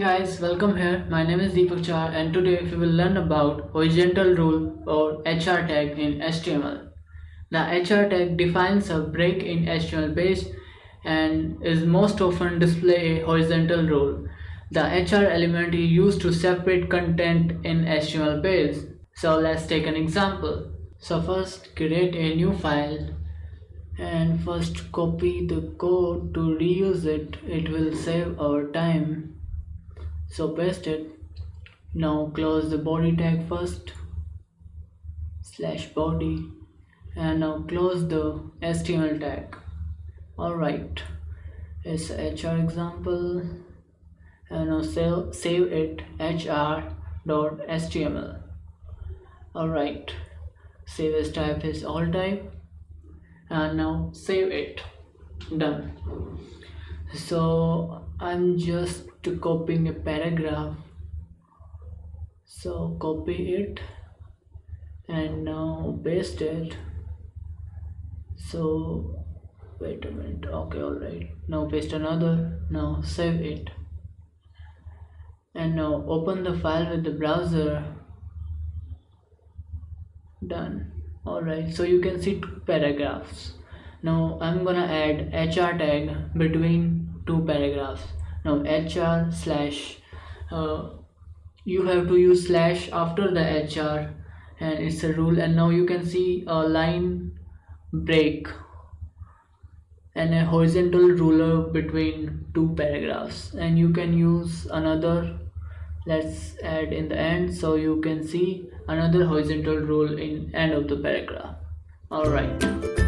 Guys, welcome here. My name is Deepak Char and today we will learn about horizontal rule or HR tag in HTML. The HR tag defines a break in HTML page and is most often display a horizontal rule. The HR element is used to separate content in HTML page. So let's take an example. So first create a new file and first copy the code to reuse it. It will save our time. So paste it. Now close the body tag first /body and now close the HTML tag. Alright, it's HR example and now save it hr.html. Alright, save as type is all type and now save it. Done. So I'm just copying a paragraph, so copy it and now paste it. So wait a minute, okay, alright, now paste another, now save it and now open the file with the browser. Done. Alright, so you can see two paragraphs. Now I'm gonna add HR tag between two paragraphs. Now HR slash, you have to use slash after the HR and it's a rule, and now you can see a line break and a horizontal ruler between two paragraphs, and you can use another, let's add in the end so you can see another horizontal rule in end of the paragraph. Alright.